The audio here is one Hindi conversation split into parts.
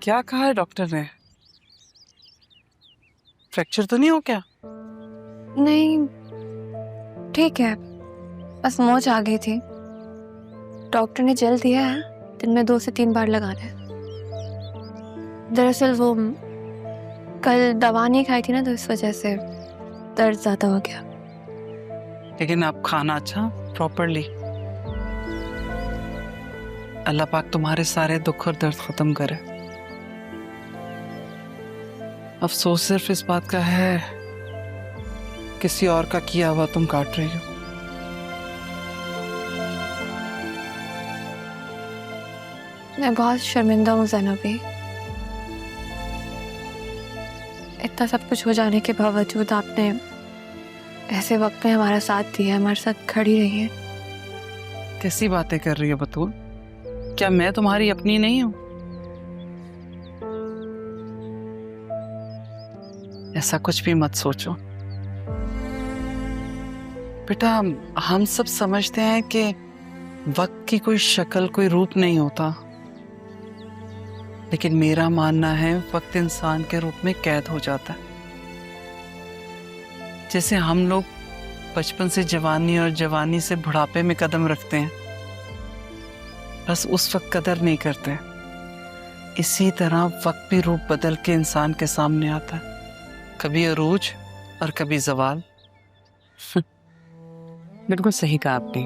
क्या कहा है डॉक्टर ने? फ्रैक्चर तो नहीं हो क्या? नहीं, ठीक है, बस मोच आ गई थी। डॉक्टर ने जेल दिया है, दिन में 2 से 3 बार लगाना है। दरअसल वो कल दवा नहीं खाई थी ना, तो इस वजह से दर्द ज्यादा हो गया। लेकिन आप खाना अच्छा प्रॉपरली। अल्लाह पाक तुम्हारे सारे दुख और दर्द खत्म करे। अफसोस सिर्फ इस बात का है किसी और का किया हुआ तुम काट रही हो। मैं बहुत शर्मिंदा हूँ ज़ैनबी। इतना सब कुछ हो जाने के बावजूद आपने ऐसे वक्त में हमारा साथ दिया, हमारे साथ खड़ी रही है। कैसी बातें कर रही हो बतूल? क्या मैं तुम्हारी अपनी नहीं हूं? ऐसा कुछ भी मत सोचो बेटा। हम सब समझते हैं कि वक्त की कोई शक्ल कोई रूप नहीं होता, लेकिन मेरा मानना है वक्त इंसान के रूप में कैद हो जाता है। जैसे हम लोग बचपन से जवानी और जवानी से बुढ़ापे में कदम रखते हैं, बस उस वक्त कदर नहीं करते, इसी तरह वक्त भी रूप बदल के इंसान के सामने आता है, कभी अरूज और कभी जवाल। बिल्कुल सही कहा आपने।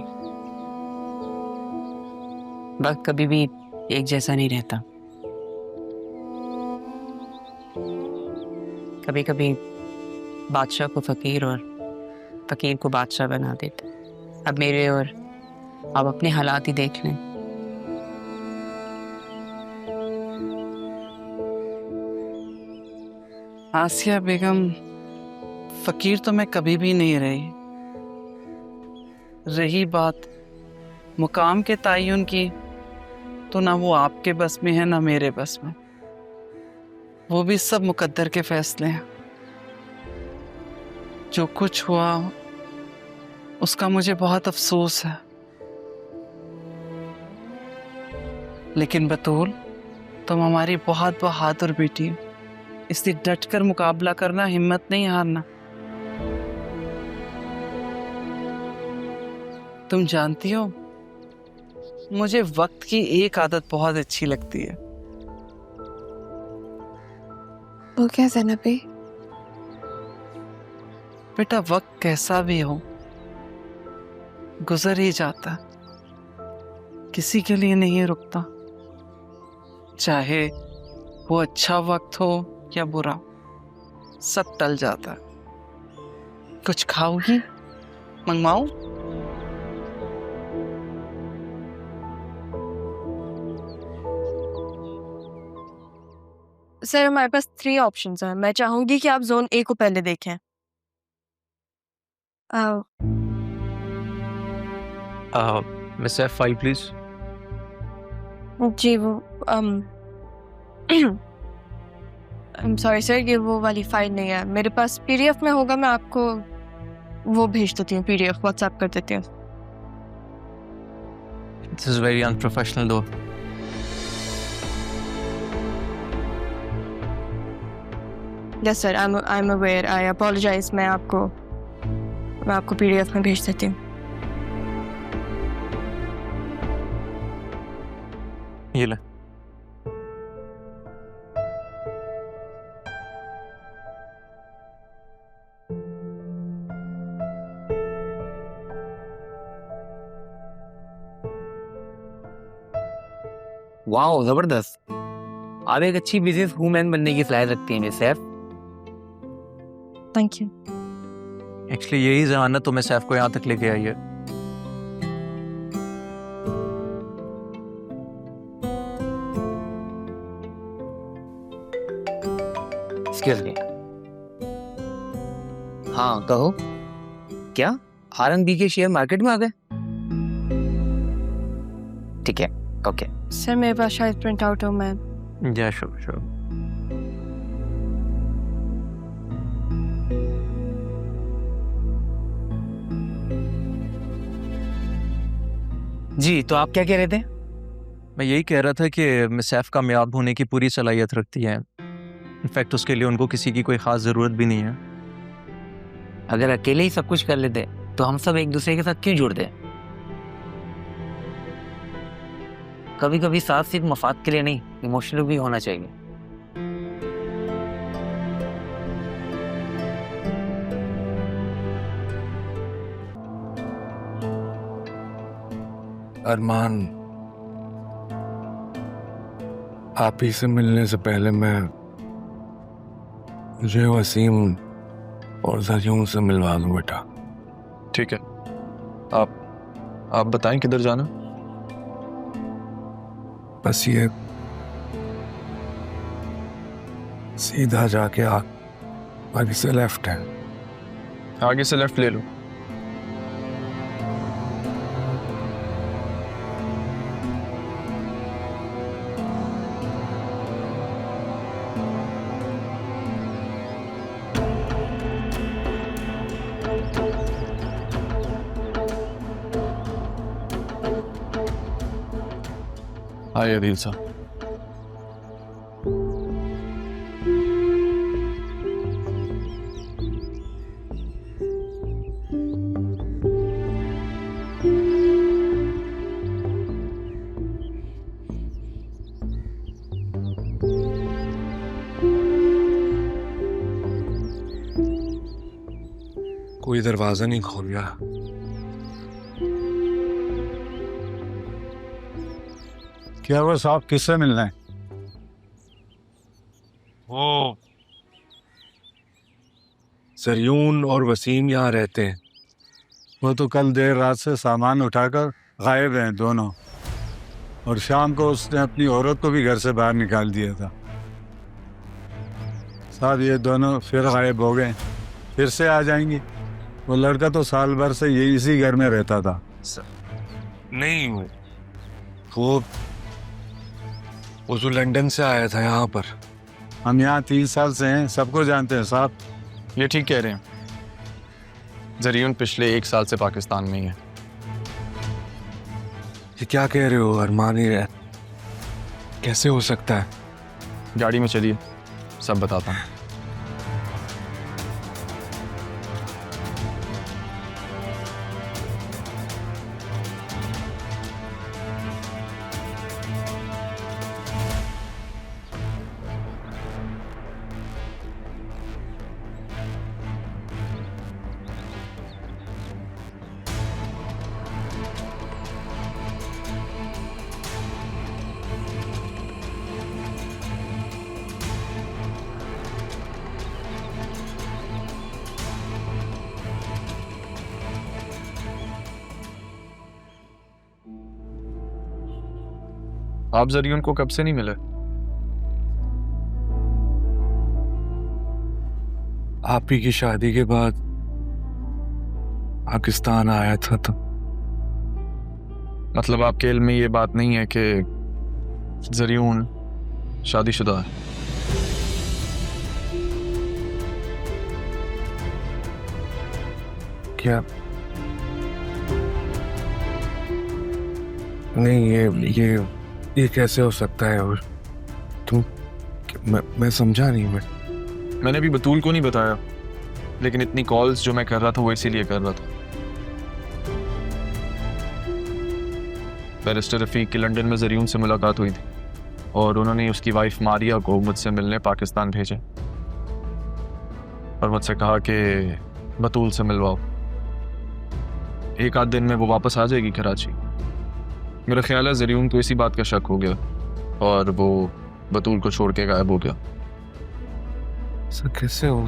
वक्त कभी भी एक जैसा नहीं रहता। कभी कभी बादशाह को फकीर और फकीर को बादशाह बना देते। अब मेरे और आप अपने हालात ही देख लें। आसिया बेगम, फकीर तो मैं कभी भी नहीं रही। रही बात मुकाम के तयन की, तो ना वो आपके बस में है ना मेरे बस में। वो भी सब मुकद्दर के फैसले हैं। जो कुछ हुआ उसका मुझे बहुत अफसोस है, लेकिन बतूल तुम हमारी बहुत बहादुर बेटी हो, इसलिए डट कर मुकाबला करना, हिम्मत नहीं हारना। तुम जानती हो मुझे वक्त की एक आदत बहुत अच्छी लगती है। वो क्या ज़ैनबी? बेटा वक्त कैसा भी हो गुजर ही जाता, किसी के लिए नहीं रुकता, चाहे वो अच्छा वक्त हो या बुरा, सब टल जाता। कुछ खाओगी? मंगवाऊं? सर हमारे पास 3 ऑप्शंस हैं। मैं चाहूंगी कि आप जोन ए को पहले देखें। Miss F5 please. जी वो सॉरी सर, ये वो वाली फाइल नहीं है मेरे पास। पीडीएफ में होगा, मैं आपको वो भेज देती हूँ, पीडीएफ व्हाट्सएप कर देती हूँ। This is very unprofessional though. Yes sir, I am aware, I apologise. मैं आपको पीडीएफ में भेज देती हूँ। ये ले। वाह, जबरदस्त। आप एक अच्छी बिजनेस वूमेन बनने की सलाहियत रखती हैं miss Saif. Thank you. Actually यही जहानत तो मिस F को यहाँ तक लेके आई है। Excuse me. हाँ कहो, क्या आरंग के शेयर मार्केट में आ गए? ठीक है, ओके। सर मेरे पास शायद प्रिंट आउट हो। मैं या श्योर श्योर। जी, तो आप क्या कह रहे थे? मैं यही कह रहा था कि मिसाफ कामयाब होने की पूरी सलाहियत रखती है। इनफैक्ट उसके लिए उनको किसी की कोई ख़ास ज़रूरत भी नहीं है। अगर अकेले ही सब कुछ कर लेते तो हम सब एक दूसरे के साथ क्यों जुड़ते? कभी कभी साथ सिर्फ मफाद के लिए नहीं, इमोशनल भी होना चाहिए। अरमान, आप ही से मिलने से पहले मुझे वसीम और ज़रियून से मिलवा दो बेटा। ठीक है, आप बताएं किधर जाना? बस ये सीधा जाके आगे से लेफ्ट है। आगे से लेफ्ट ले लो। आइए अदील साहब। कोई दरवाजा नहीं खोल गया। क्या वो साहब किससे मिलना है? वो ज़रियून और वसीम यहाँ रहते हैं। वो तो कल देर रात से सामान उठाकर गायब हैं दोनों, और शाम को उसने अपनी औरत को भी घर से बाहर निकाल दिया था। साहब ये दोनों फिर गायब हो गए, फिर से आ जाएंगे। वो लड़का तो साल भर से यही इसी घर में रहता था। नहीं, वो जो लंदन से आया था यहाँ पर। हम यहाँ 3 साल से हैं, सबको जानते हैं साहब। ये ठीक कह रहे हैं, ज़रियून पिछले 1 साल से पाकिस्तान में ही है। ये क्या कह रहे हो अरमान? ही रह कैसे हो सकता है? गाड़ी में चलिए, सब बताता हूँ। आप ज़रियून को कब से नहीं मिले? आप ही की शादी के बाद पाकिस्तान आया था तो। मतलब आपके इल्म में ये बात नहीं है कि ज़रियून शादीशुदा है? क्या? नहीं, ये कैसे हो सकता है? और तुम, मैं समझा नहीं। मैंने भी बतूल को नहीं बताया, लेकिन इतनी कॉल्स जो मैं कर रहा था वो इसीलिए कर रहा था। बैरिस्टर रफ़ीक की लंदन में ज़रियून से मुलाकात हुई थी और उन्होंने उसकी वाइफ मारिया को मुझसे मिलने पाकिस्तान भेजे और मुझसे कहा कि बतूल से मिलवाओ, 1 आध दिन में वो वापस आ जाएगी कराची। मेरा ख्याल है ज़रियून को इसी बात का शक हो गया और वो बतूल को छोड़ के गायब हो गया। सर कैसे हो?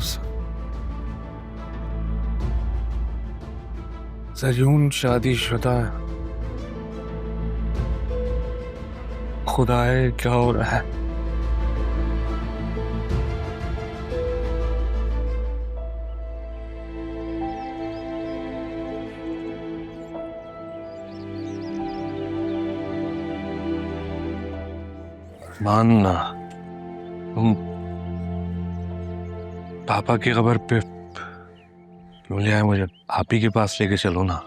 ज़रियून शादीशुदा है। खुदाए क्या हो रहा है? मानना, तुम पापा की खबर पे क्यों ले आए? मुझे आप ही के पास लेके चलो ना।